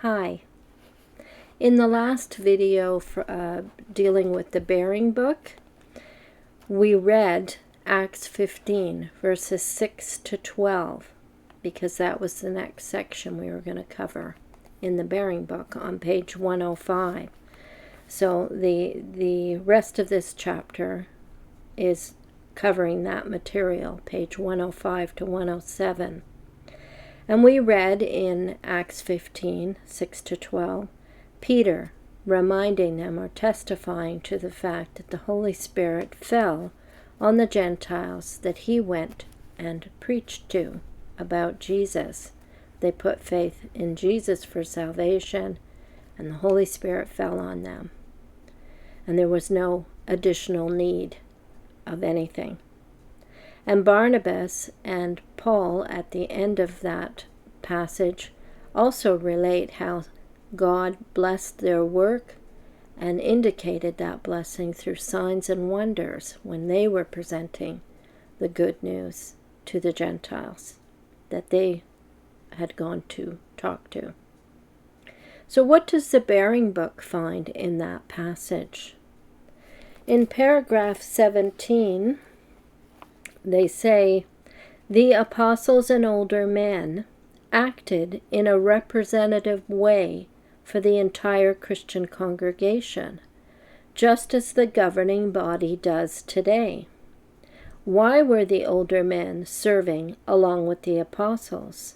Hi. In the last video dealing with the bearing book, we read Acts 15, verses 6 to 12, because that was the next section we were going to cover in the bearing book on page 105. So the rest of this chapter is covering that material, page 105 to 107. And we read in Acts 15, 6 to 12, Peter reminding them or testifying to the fact that the Holy Spirit fell on the Gentiles that he went and preached to about Jesus. They put faith in Jesus for salvation, and the Holy Spirit fell on them. And there was no additional need of anything. And Barnabas and Paul, at the end of that passage, also relate how God blessed their work and indicated that blessing through signs and wonders when they were presenting the good news to the Gentiles that they had gone to talk to. So what does the bearing book find in that passage? In paragraph 17, they say, the apostles and older men acted in a representative way for the entire Christian congregation, just as the governing body does today. Why were the older men serving along with the apostles?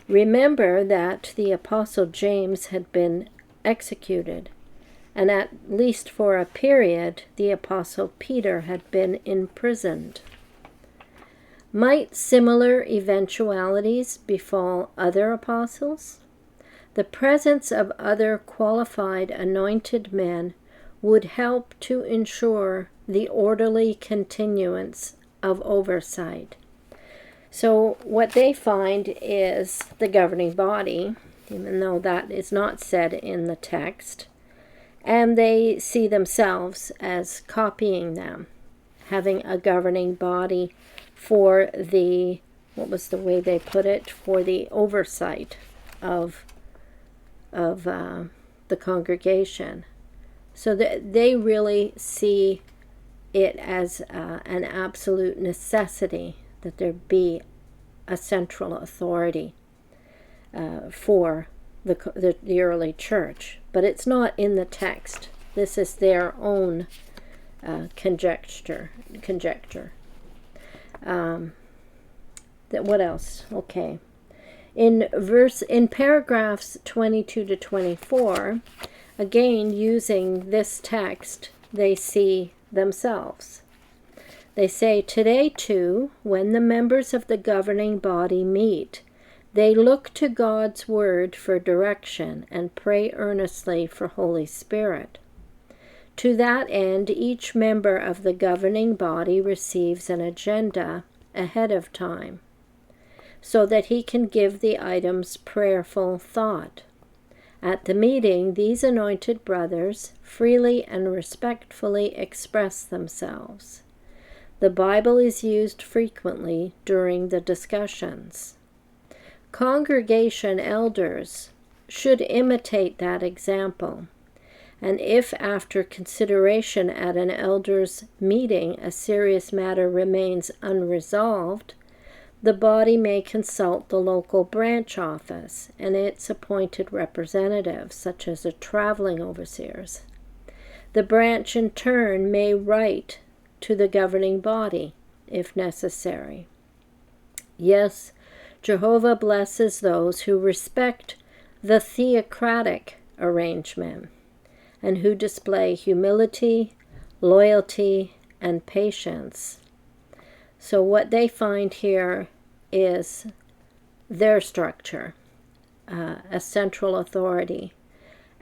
Remember that the apostle James had been executed, and at least for a period, the apostle Peter had been imprisoned. Might similar eventualities befall other apostles? The presence of other qualified anointed men would help to ensure the orderly continuance of oversight. So what they find is the governing body, even though that is not said in the text, and they see themselves as copying them, having a governing body for the, what was the way they put it, for the oversight of the congregation. So that they really see it as an absolute necessity that there be a central authority for the early church. But it's not in the text. This is their own conjecture. What else? Okay. In paragraphs 22 to 24, again using this text, they see themselves. They say, today too, when the members of the governing body meet, they look to God's word for direction and pray earnestly for Holy Spirit. To that end, each member of the governing body receives an agenda ahead of time, so that he can give the items prayerful thought. At the meeting, these anointed brothers freely and respectfully express themselves. The Bible is used frequently during the discussions. Congregation elders should imitate that example, and if after consideration at an elders' meeting a serious matter remains unresolved, the body may consult the local branch office and its appointed representatives, such as the traveling overseers. The branch in turn may write to the governing body, if necessary. Yes, Jehovah blesses those who respect the Theocratic arrangement and who display humility, loyalty, and patience. So what they find here is their structure, a central authority,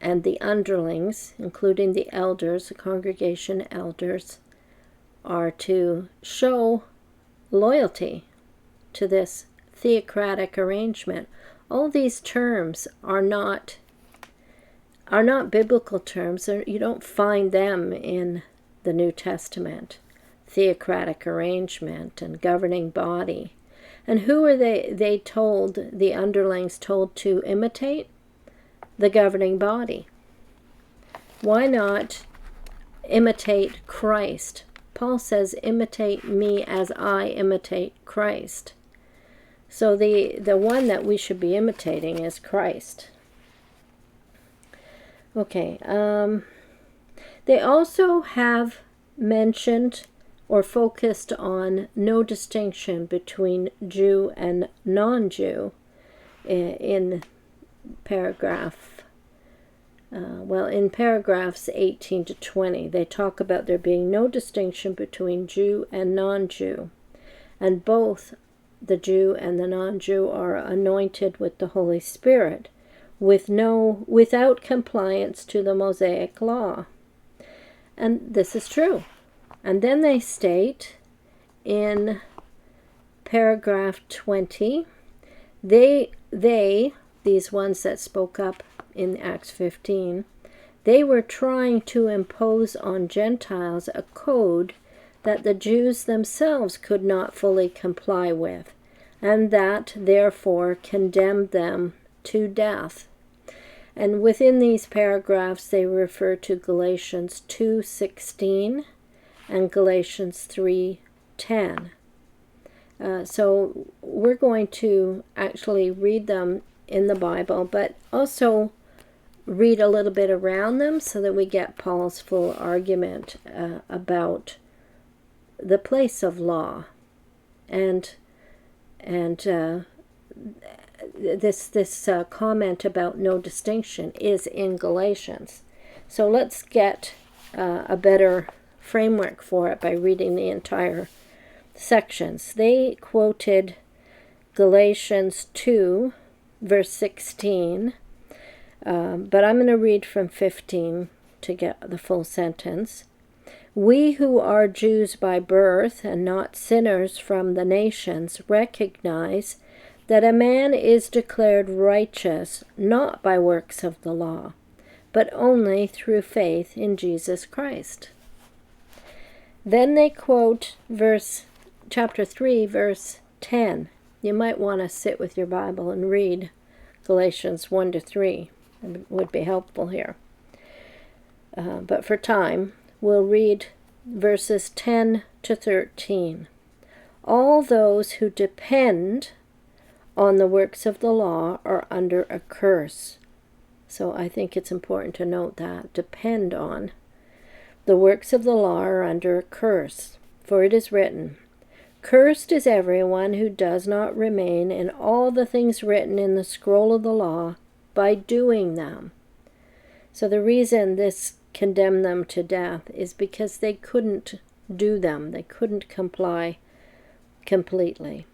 and the underlings, including the elders, the congregation elders, are to show loyalty to this theocratic arrangement. All these terms are not biblical terms. You don't find them in the New Testament. Theocratic arrangement and governing body. And who are they told, the underlings told to imitate? the governing body? Why not imitate Christ? Paul says, imitate me as I imitate Christ. So the one that we should be imitating is Christ. Okay, they also have mentioned or focused on no distinction between Jew and non-Jew in paragraphs 18 to 20. They talk about there being no distinction between Jew and non-Jew, and both the Jew and the non-Jew are anointed with the Holy Spirit without compliance to the Mosaic law. And this is true. And then they state in paragraph 20, these ones that spoke up in Acts 15, they were trying to impose on Gentiles a code that the Jews themselves could not fully comply with, and that therefore condemned them to death. And within these paragraphs they refer to Galatians 2:16 and Galatians 3:10. So we're going to actually read them in the Bible, but also read a little bit around them so that we get Paul's full argument about the place of law. And this comment about no distinction is in Galatians. So let's get a better framework for it by reading the entire sections. They quoted Galatians 2, verse 16, but I'm going to read from 15 to get the full sentence. We who are Jews by birth and not sinners from the nations recognize that a man is declared righteous not by works of the law, but only through faith in Jesus Christ. Then they quote chapter 3, verse 10. You might want to sit with your Bible and read Galatians 1 to 3. It would be helpful here. But for time, we'll read verses 10 to 13. All those who depend on the works of the law are under a curse. So I think it's important to note that. Depend on. The works of the law are under a curse. For it is written, cursed is everyone who does not remain in all the things written in the scroll of the law by doing them. So the reason this condemned them to death is because they couldn't do them. They couldn't comply completely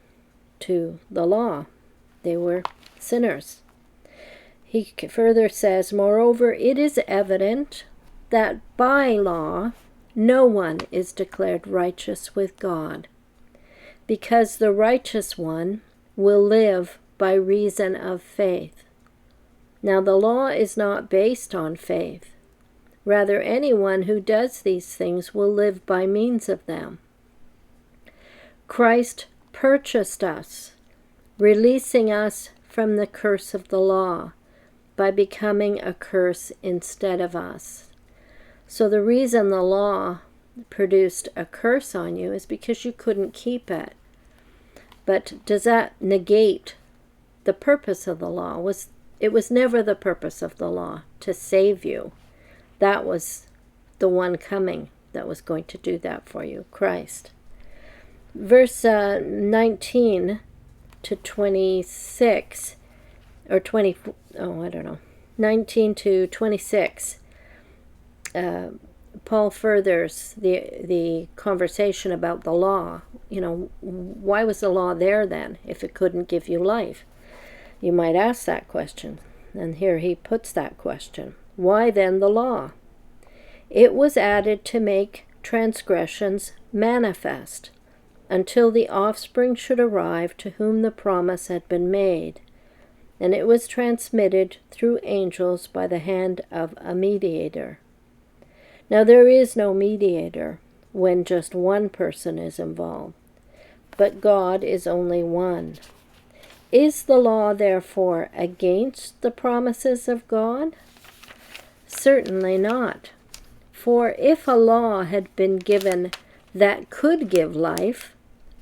to the law. They were sinners. He further says, moreover, it is evident that by law no one is declared righteous with God, because the righteous one will live by reason of faith. Now the law is not based on faith. Rather, anyone who does these things will live by means of them. Christ purchased us, releasing us from the curse of the law by becoming a curse instead of us. So the reason the law produced a curse on you is because you couldn't keep it. But does that negate the purpose of the law? It was never the purpose of the law to save you. That was the one coming that was going to do that for you, Christ. Verse 19 to 26, or 20, 19 to 26, Paul furthers the conversation about the law. Why was the law there then if it couldn't give you life? You might ask that question. And here he puts that question. Why then the law? It was added to make transgressions manifest, until the offspring should arrive to whom the promise had been made. And it was transmitted through angels by the hand of a mediator. Now there is no mediator when just one person is involved, but God is only one. Is the law, therefore, against the promises of God? Certainly not. For if a law had been given that could give life,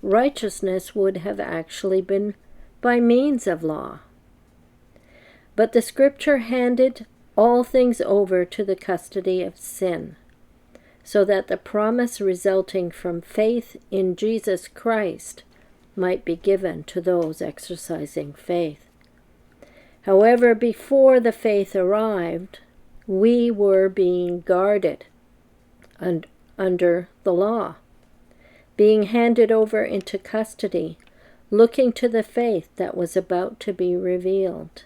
righteousness would have actually been by means of law. But the Scripture handed all things over to the custody of sin, so that the promise resulting from faith in Jesus Christ might be given to those exercising faith. However, before the faith arrived, we were being guarded under the law, being handed over into custody, looking to the faith that was about to be revealed.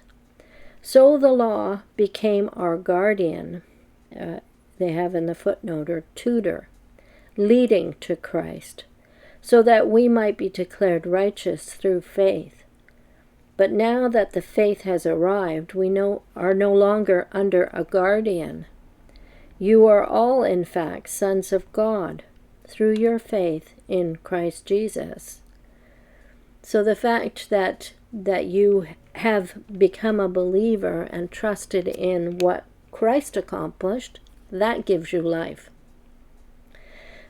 So the law became our guardian, they have in the footnote, or tutor, leading to Christ, so that we might be declared righteous through faith. But now that the faith has arrived, we are no longer under a guardian. You are all, in fact, sons of God through your faith in Christ Jesus. So the fact that you have become a believer and trusted in what Christ accomplished, that gives you life.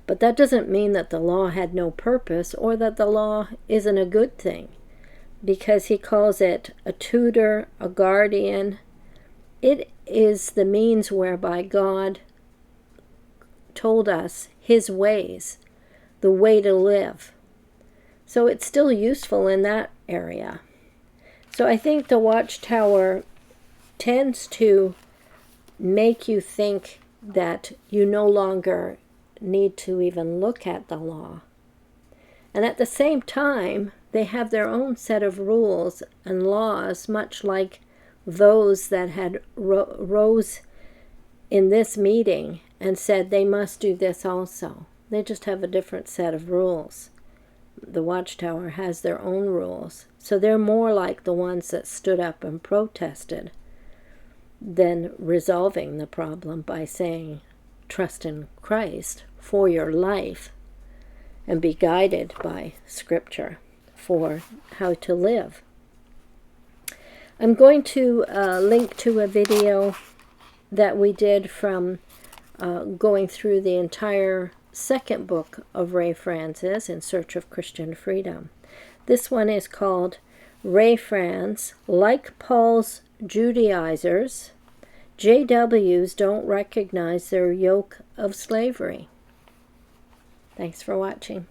But that doesn't mean that the law had no purpose or that the law isn't a good thing, because he calls it a tutor, a guardian. It is the means whereby God told us his ways, the way to live. So it's still useful in that area. So I think the Watchtower tends to make you think that you no longer need to even look at the law. And at the same time, they have their own set of rules and laws, much like those that had rose in this meeting and said they must do this also. They just have a different set of rules. The Watchtower has their own rules. So they're more like the ones that stood up and protested than resolving the problem by saying, trust in Christ for your life and be guided by Scripture for how to live. I'm going to link to a video that we did from going through the entire second book of Ray Franz's In Search of Christian Freedom. This one is called Ray Franz, Like Paul's Judaizers, JWs Don't Recognize Their Yoke of Slavery. Thanks for watching.